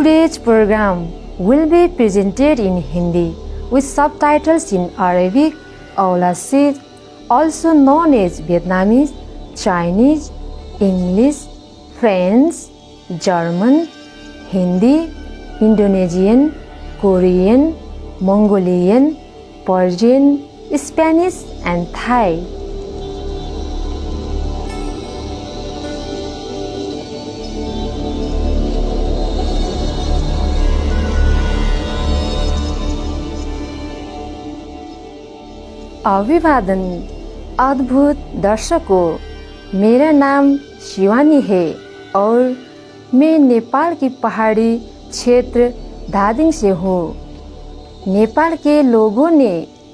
Today's program will be presented in Hindi with subtitles in Arabic or Lassid, also known as Vietnamese, Chinese, English, French, German, Hindi, Indonesian, Korean, Mongolian, Persian, Spanish, and Thai. अभिवादन अद्भुत दर्शकों, मेरा नाम शिवानी है और मैं नेपाल की पहाड़ी क्षेत्र धादिङ से हूँ। नेपाल के लोगों ने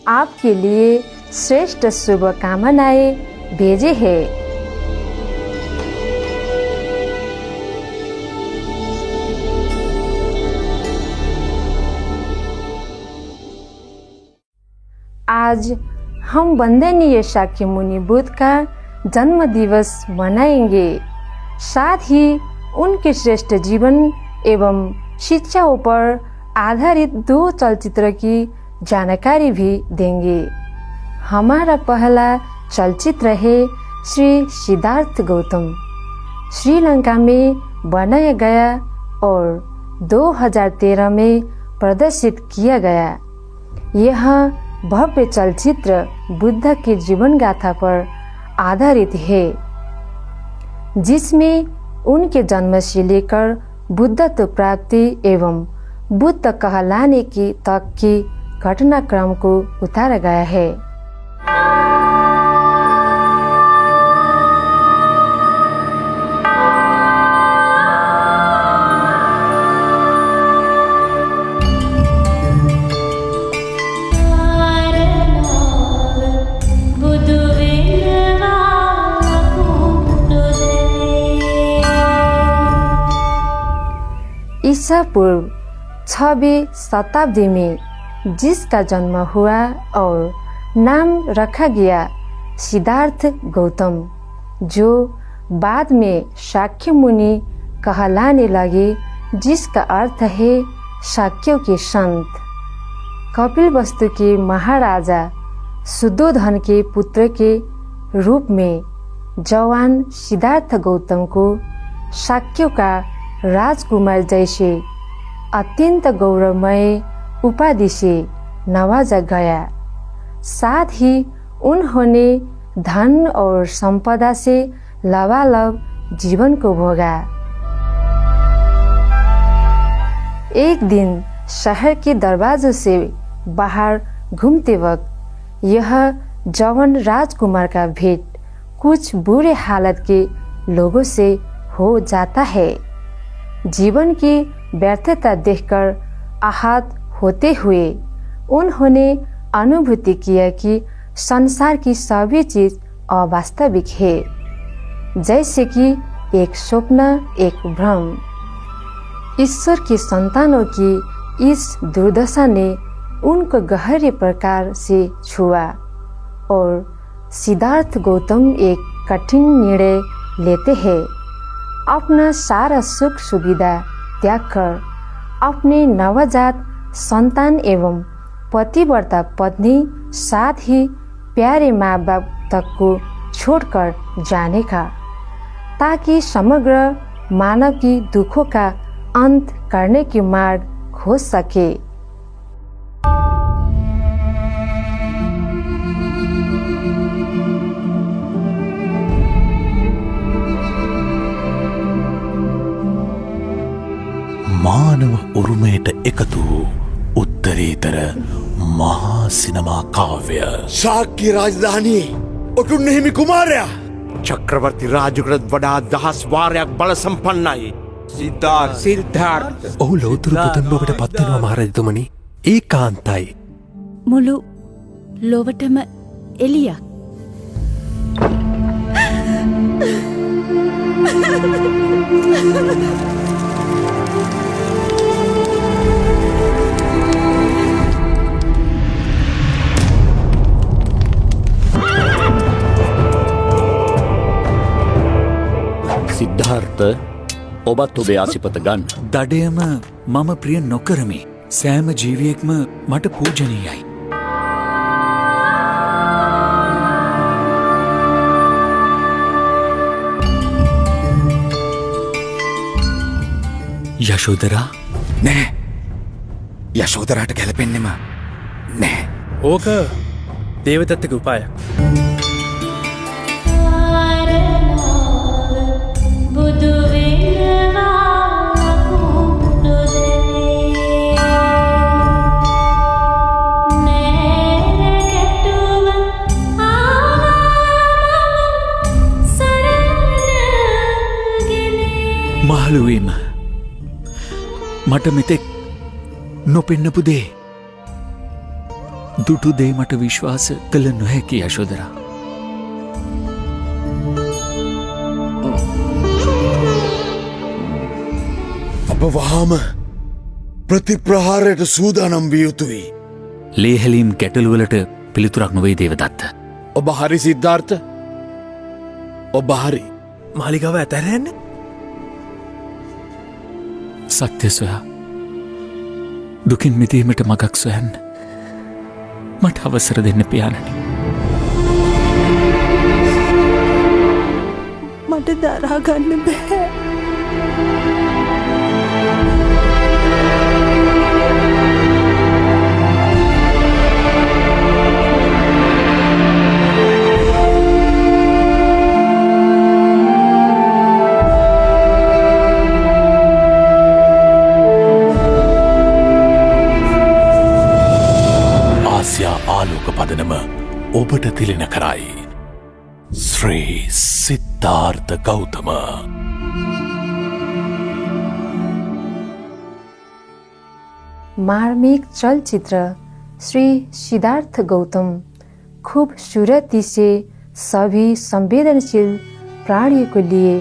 आपके लिए श्रेष्ठ शुभकामनाएं भेजे हैं। आज हम वंदनीय शाक्य मुनि बुद्ध का जन्म दिवस मनाएंगे। साथ ही उनके श्रेष्ठ जीवन एवं शिक्षाओं पर आधारित 2 चलचित्र की जानकारी भी देंगे। हमारा पहला चलचित्र है श्री सिद्धार्थ गौतम, श्रीलंका में बनाया गया और 2013 में प्रदर्शित किया गया। यह भव्य चलचित्र बुद्ध के जीवन गाथा पर आधारित है, जिसमें उनके जन्म से लेकर बुद्धत्व प्राप्ति एवं बुद्ध कहलाने की तक की घटनाक्रम को उतारा गया है। ईसा पूर्व 6वीं शताब्दी में जिसका जन्म हुआ और नाम रखा गया सिद्धार्थ गौतम, जो बाद में शाक्य मुनि कहलाने लगे, जिसका अर्थ है शाक्यों के संत। कपिलवस्तु के महाराजा शुद्धोधन के पुत्र के रूप में जवान सिद्धार्थ गौतम को शाक्यों का राजकुमार जैसे अत्यंत गौरवमय उपाधि से नवाजा गया। साथ ही उन्होंने धन और संपदा से लबालब जीवन को भोगा। एक दिन शहर के दरवाजों से बाहर घूमते वक्त यह जवान राजकुमार का भेंट कुछ बुरे हालत के लोगों से हो जाता है। जीवन की व्यर्थता देखकर आहत होते हुए उन्होंने अनुभूति किया कि संसार की सभी चीज अवास्तविक है, जैसे कि एक स्वप्न, एक भ्रम। ईश्वर की संतानों की इस दुर्दशा ने उनको गहरे प्रकार से छुआ और सिद्धार्थ गौतम एक कठिन निर्णय लेते हैं। अपना सारा सुख सुविधा त्याग कर अपने नवजात संतान एवं पतिव्रता पत्नी साथ ही प्यारे माँ बाप तक को छोड़कर जाने का, ताकि समग्र मानव की दुखों का अंत करने की मार्ग खोज सके। මානව උරුමයට එකතු වූ උත්තරීතර මහා සිනමා කාව්‍ය ශාක්‍ය රාජධානී ඔටුන්න හිමි කුමාරයා චක්‍රවර්ති රාජුකටත් වඩා දහස් වාරයක් බල සම්පන්නයි. සිද්ධාර්ථ ඔහු ලෝතුරු පුතන් බවට පත්වෙනවා මහරජතුමනි. ඒකාන්තයි. මුළු ලොවටම එලියක්. සිද්ධාර්ථ ඔබත් ඔබේ ආසිපත ගන්න. දඩයම මම ප්‍රිය නොකරමි. සෑම ජීවියෙක්ම මට පූජනීයයි. යශෝදරා නෑ. යශෝදරාට ගැලපෙන්නෙම නෑ. ඕක දේවදත්තක උපායක්. මහලුවීම මට මෙතෙක් නොපෙන්නපු දේ දුටු දේ මට විශ්වාස කළ නොහැකි යශෝදරා. අප වහාම ප්‍රතිප්‍රහාරයට සූදානම් විය යුතුයි. ලේහැලීම් ගැටලුවලට පිළිතුරක් නොවේ දේවදත්ත. ඔබ හරි සිද්ධාර්ථ. ඔබ හරි. මාලිගාව ඇතැරෙන්න සත්‍ය සොයා දුකින් මිදීමට මගක් සොයන්න මට අවසර දෙන්න පියාණනි. මට දරාගන්න බෑ. ආලෝක පදනම ඔබට තිලෙන කරයි. ශ්‍රී සිද්ධාර්ථ ගෞතම. मार्मिक चलचित्र श्री सिद्धार्थ गौतम खूबसूरती से सभी संवेदनशील प्राणियों के लिए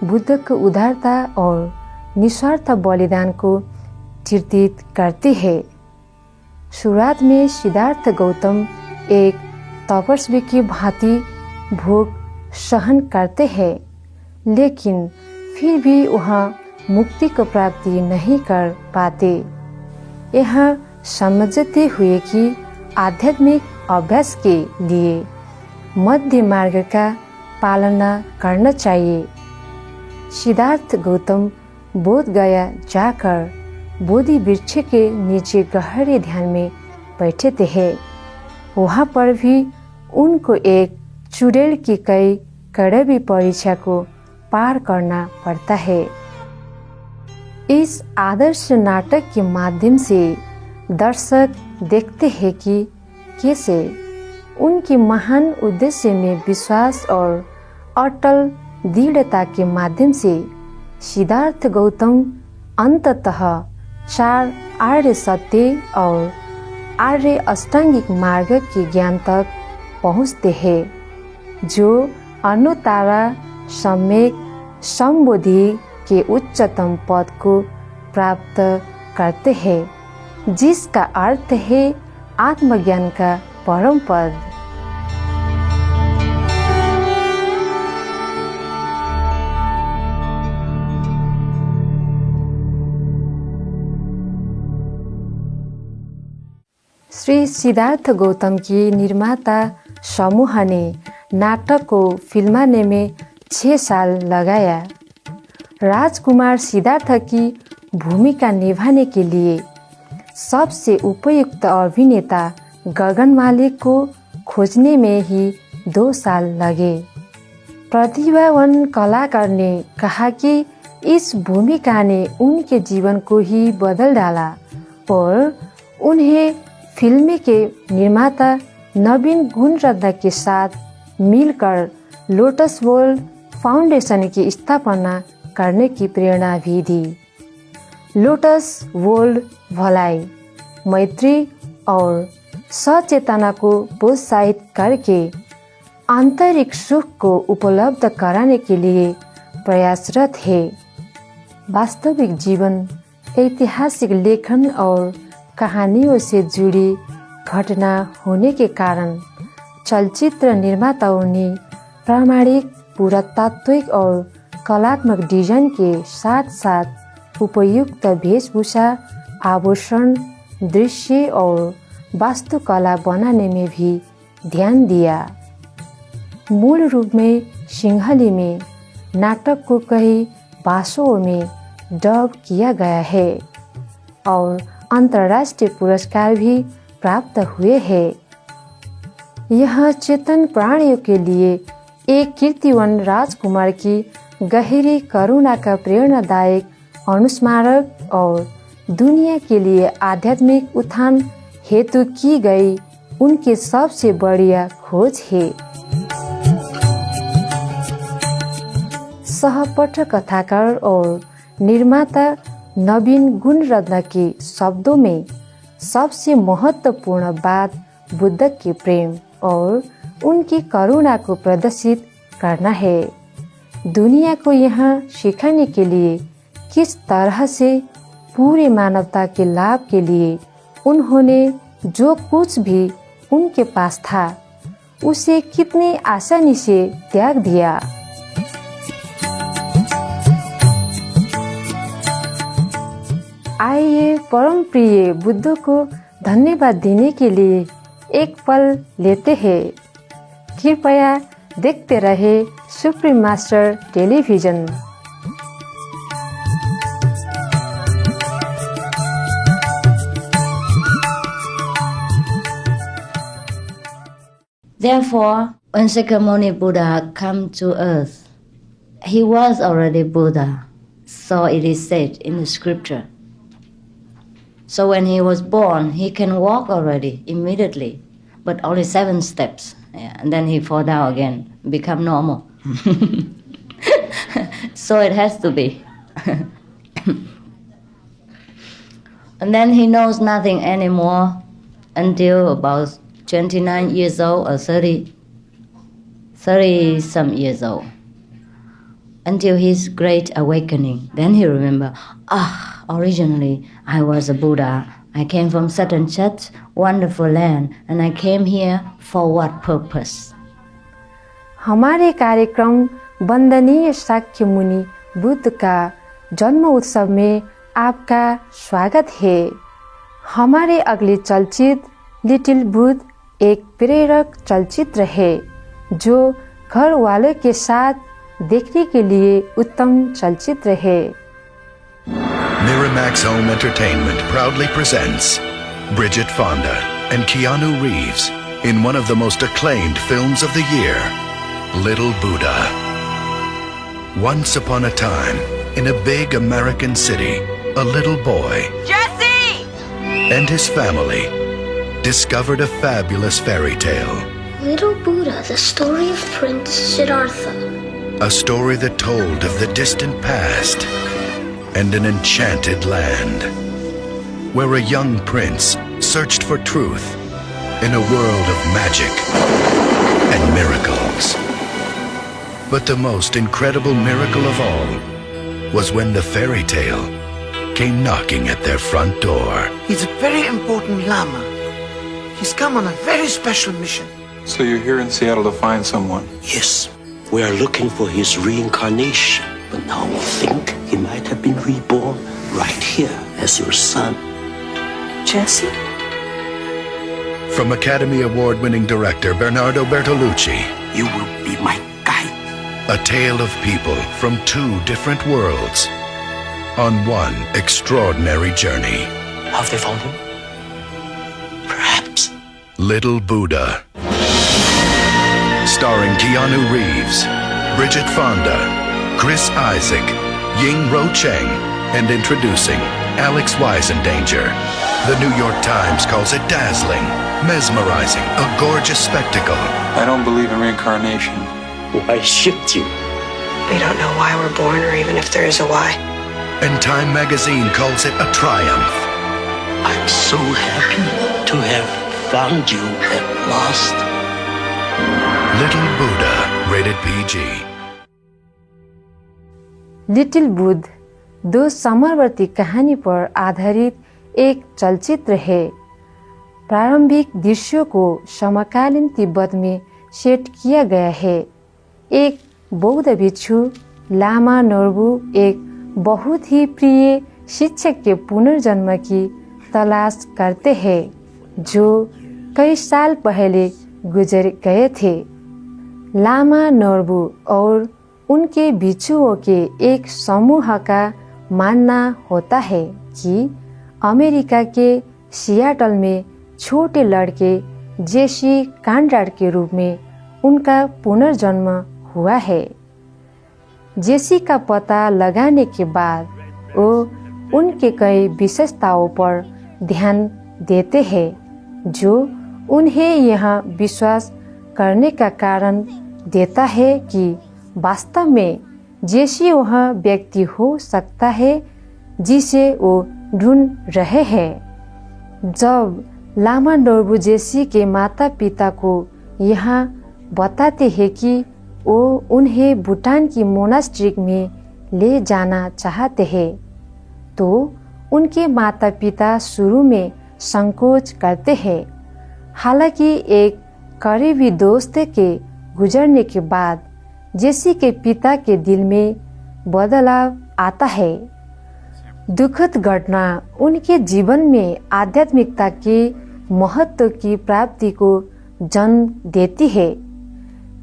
बुद्ध की उदारता और निस्वार्थ बलिदान को चित्रित करते हैं। शुरुआत में सिद्धार्थ गौतम एक तपस्वी की भांति भूख सहन करते हैं, लेकिन फिर भी वह मुक्ति को प्राप्ति नहीं कर पाते। यह समझते हुए कि आध्यात्मिक अभ्यास के लिए मध्य मार्ग का पालना करना चाहिए, सिद्धार्थ गौतम बोध गया जाकर बोधि वृक्ष के नीचे गहरे ध्यान में बैठे थे। वहाँ पर भी उनको एक चुड़ैल की कई कड़वी परीक्षा को पार करना पड़ता है। इस आदर्श नाटक के माध्यम से दर्शक देखते हैं कि कैसे उनके महान उद्देश्य में विश्वास और अटल दृढ़ता के माध्यम से सिद्धार्थ गौतम अंततः 4 आर्य सत्य और आर्य अष्टांगिक मार्ग के ज्ञान तक पहुँचते हैं, जो अनुतारा सम्यक संबोधि के उच्चतम पद को प्राप्त करते हैं, जिसका अर्थ है आत्मज्ञान का परम पद। श्री सिद्धार्थ गौतम की निर्माता समूह ने नाटक को फिल्माने में 6 साल लगाया। राजकुमार सिद्धार्थ की भूमिका निभाने के लिए सबसे उपयुक्त अभिनेता गगन मालिक को खोजने में ही 2 साल लगे। प्रतिभावान कलाकार ने कहा कि इस भूमिका ने उनके जीवन को ही बदल डाला और उन्हें फिल्म के निर्माता नवीन गुणरत्न के साथ मिलकर लोटस वर्ल्ड फाउंडेशन की स्थापना करने की प्रेरणा भी दी। लोटस वर्ल्ड भलाई, मैत्री और सचेतना को प्रोत्साहित करके आंतरिक सुख को उपलब्ध कराने के लिए प्रयासरत है। वास्तविक जीवन, ऐतिहासिक लेखन और कहानियों से जुड़ी घटना होने के कारण चलचित्र निर्माताओं ने प्रामाणिक, पुरातात्विक और कलात्मक डिजाइन के साथ साथ उपयुक्त वेशभूषा, आभूषण, दृश्य और वास्तुकला बनाने में भी ध्यान दिया। मूल रूप में सिंहली में नाटक को कई भाषाओं में डब किया गया है और अंतर्राष्ट्रीय पुरस्कार भी प्राप्त हुए हैं। यह चेतन प्राणियों के लिए एक कीर्तिवन राजकुमार की गहरी करुणा का प्रेरणादायक अनुस्मारक और दुनिया के लिए आध्यात्मिक उत्थान हेतु की गई उनकी सबसे बढ़िया खोज है। सहपट कथाकार और निर्माता नवीन गुणरत्न के शब्दों में सबसे महत्वपूर्ण बात बुद्ध के प्रेम और उनकी करुणा को प्रदर्शित करना है। दुनिया को यहाँ सिखाने के लिए किस तरह से पूरी मानवता के लाभ के लिए उन्होंने जो कुछ भी उनके पास था उसे कितनी आसानी से त्याग दिया। आइए परम प्रिय बुद्ध को धन्यवाद देने के लिए एक पल लेते हैं। कृपया देखते रहे supreme master television. Therefore, when Shakyamuni Buddha came to earth, he was already Buddha, so it is said in the scripture. So when he was born, he can walk already immediately, but only 7 steps. Yeah, and then he fall down again, become normal. So it has to be. And then he knows nothing anymore until about 29 years old or 30 some years old. Until his great awakening. Then he remember, originally I was a Buddha. I came from such and such wonderful land and I came here for what purpose? हमारे कार्यक्रम वंदनीय शाक्य मुनि बुद्ध का जन्म उत्सव में आपका स्वागत है। हमारे अगले चलचित्र लिटिल बुद्ध एक प्रेरक चलचित्र है जो घर वालों के साथ देखने के लिए उत्तम चलचित्र है। Miramax Home Entertainment proudly presents Bridget Fonda and Keanu Reeves in one of the most acclaimed films of the year, Little Buddha. Once upon a time, in a big American city, a little boy, Jesse, and his family discovered a fabulous fairy tale. Little Buddha, the story of Prince Siddhartha. A story that told of the distant past and an enchanted land where a young prince searched for truth in a world of magic and miracles. But the most incredible miracle of all was when the fairy tale came knocking at their front door. He's a very important Lama. He's come on a very special mission. So you're here in Seattle to find someone? Yes. We are looking for his reincarnation. But now we think he might have been reborn right here as your son. Jesse? From Academy Award-winning director Bernardo Bertolucci. You will be my guide. A tale of people from 2 different worlds on one extraordinary journey. Have they found him? Perhaps. Little Buddha. Starring Keanu Reeves, Bridget Fonda, Chris Isaac, Ying Ro Cheng, and introducing Alex Weisendanger. The New York Times calls it dazzling, mesmerizing, a gorgeous spectacle. I don't believe in reincarnation. Why should you? We don't know why we're born or even if there is a why. And Time magazine calls it a triumph. I'm so happy to have found you at last. Little Buddha, rated PG. Little Buddha 2 समवर्ती कहानी पर आधारित एक चलचित्र है। प्रारंभिक दृश्यों को समकालीन तिब्बत में सेट किया गया है। एक बौद्ध भिक्षु लामा नोर्बू एक बहुत ही प्रिय शिक्षक के पुनर्जन्म की तलाश करते हैं जो कई साल पहले गुजर गए थे। लामा नोर्बू और उनके बिच्छुओं के एक समूह का मानना होता है कि अमेरिका के सियाटल में छोटे लड़के जेसी कॉनराड के रूप में उनका पुनर्जन्म हुआ है। जेसी का पता लगाने के बाद वो उनके कई विशेषताओं पर ध्यान देते हैं जो उन्हें यह विश्वास करने का कारण देता है कि वास्तव में जेसी वह व्यक्ति हो सकता है जिसे वो ढूंढ रहे हैं। जब लामा नोर्बू जेसी के माता पिता को यह बताते हैं कि वो उन्हें भूटान की मोनास्ट्रिक में ले जाना चाहते हैं तो उनके माता पिता शुरू में संकोच करते हैं। हालांकि एक करीबी दोस्त के गुजरने के बाद जेसी के पिता के दिल में बदलाव आता है। दुखद घटना उनके जीवन में आध्यात्मिकता के महत्व की प्राप्ति को जन्म देती है।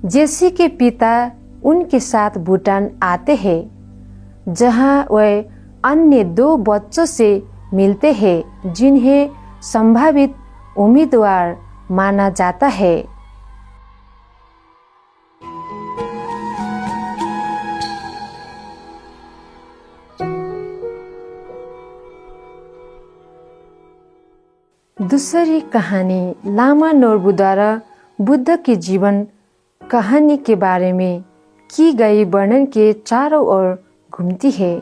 जेसी के पिता उनके साथ भूटान आते हैं जहां वे अन्य 2 बच्चों से मिलते हैं जिन्हें संभावित उम्मीदवार माना जाता है। दूसरी कहानी लामा नोर्बू द्वारा बुद्ध के जीवन कहानी के बारे में की गई वर्णन के चारों ओर घूमती है।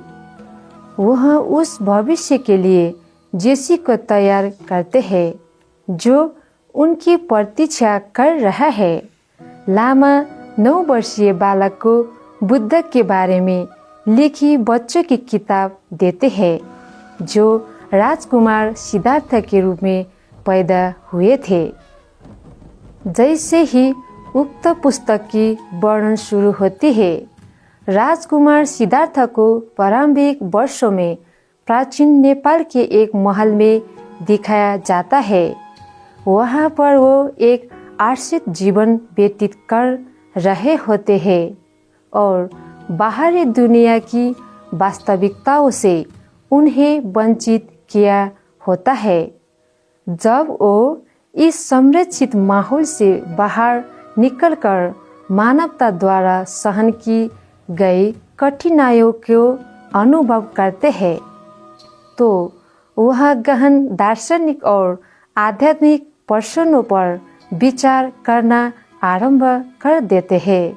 वह उस भविष्य के लिए जेसी को तैयार करते हैं जो उनकी प्रतीक्षा कर रहा है। लामा 9 वर्षीय बालक को बुद्ध के बारे में लिखी बच्चों की किताब देते हैं जो राजकुमार सिद्धार्थ के रूप में पैदा हुए थे। जैसे ही उक्त पुस्तक की वर्णन शुरू होती है, राजकुमार सिद्धार्थ को प्रारंभिक वर्षों में प्राचीन नेपाल के एक महल में दिखाया जाता है। वहाँ पर वो एक आश्रित जीवन व्यतीत कर रहे होते हैं और बाहरी दुनिया की वास्तविकताओं से उन्हें वंचित किया होता है। जब वो इस संरक्षित माहौल से बाहर निकलकर मानवता द्वारा सहन की गई कठिनाइयों को अनुभव करते हैं तो वह गहन दार्शनिक और आध्यात्मिक प्रश्नों पर विचार करना आरंभ कर देते हैं।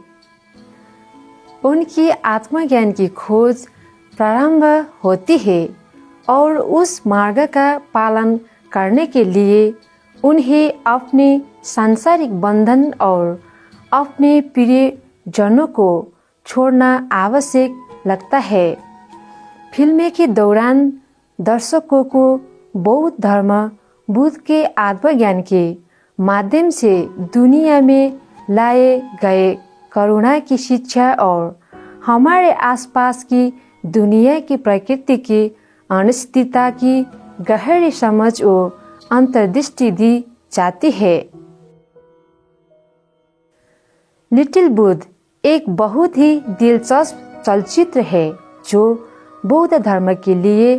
उनकी आत्मज्ञान की खोज प्रारंभ होती है और उस मार्ग का पालन करने के लिए उन्हें अपने सांसारिक बंधन और अपने प्रियजनों को छोड़ना आवश्यक लगता है। फिल्म के दौरान दर्शकों को बौद्ध धर्म बुद्ध के आत्मज्ञान के माध्यम से दुनिया में लाए गए करुणा की शिक्षा और हमारे आसपास की दुनिया की प्रकृति की अनिश्चितता की गहरी समझ और अंतर्दृष्टि दी जाती है। लिटिल बुद्ध एक बहुत ही दिलचस्प चलचित्र है जो बौद्ध धर्म के लिए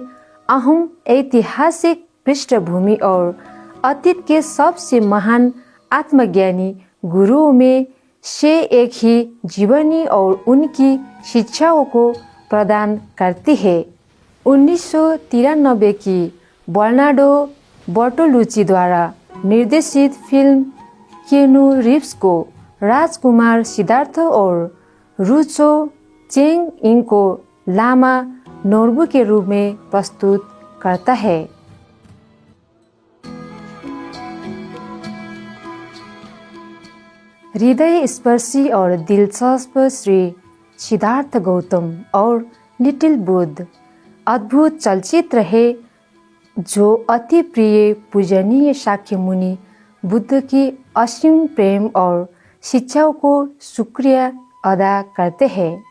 अहम ऐतिहासिक पृष्ठभूमि और अतीत के सबसे महान आत्मज्ञानी गुरुओं में से एक ही जीवनी और उनकी शिक्षाओं को प्रदान करती है। 1993 की बर्नार्डो बर्टोलुची द्वारा निर्देशित फिल्म केनू रिव्स को राजकुमार सिद्धार्थ और रुचो चेंग इंग को लामा नोर्बू के रूप में प्रस्तुत करता है। हृदय स्पर्शी और दिलचस्प श्री सिद्धार्थ गौतम और लिटिल बुद्ध अद्भुत चलचित्र है जो अति प्रिय पूजनीय शाक्य मुनि बुद्ध की असीम प्रेम और शिक्षाओं को शुक्रिया अदा करते हैं।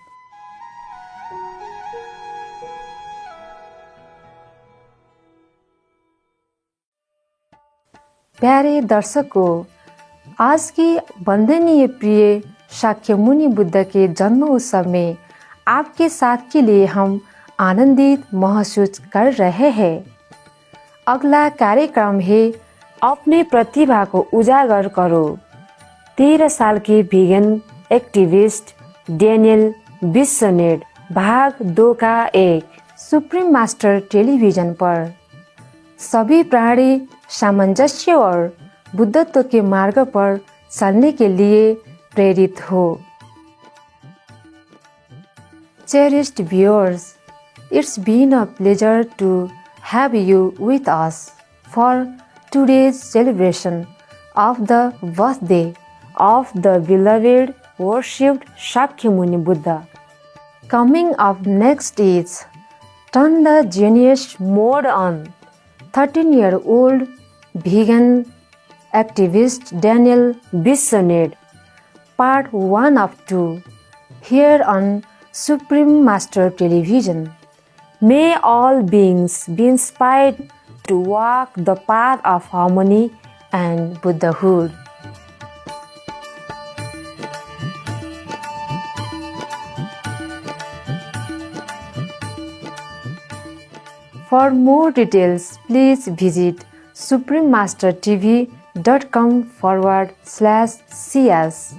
प्यारे दर्शकों, आज की वंदनीय प्रिय शाक्यमुनि बुद्ध के जन्म उत्सव में आपके साथ के लिए हम आनंदित महसूस कर रहे हैं। अगला कार्यक्रम है अपने प्रतिभा को उजागर करो। 13 साल के वीगन एक्टिविस्ट डैनियल बिस्सनेट भाग 2 का 1 सुप्रीम मास्टर टेलीविजन पर। सभी प्राणी सामंजस्य और बुद्धत्व के मार्ग पर चलने के लिए प्रेरित हो। Cherished viewers, it's been a pleasure to have you with us for today's celebration of the birthday of the beloved worshipped Shakyamuni Buddha. Coming up next is Turn the Genius Mode on 13-year-old vegan activist Daniel Bisonet, part 1 of 2, here on Supreme Master Television. May all beings be inspired to walk the path of harmony and Buddhahood. For more details, please visit suprememastertv.com/cs.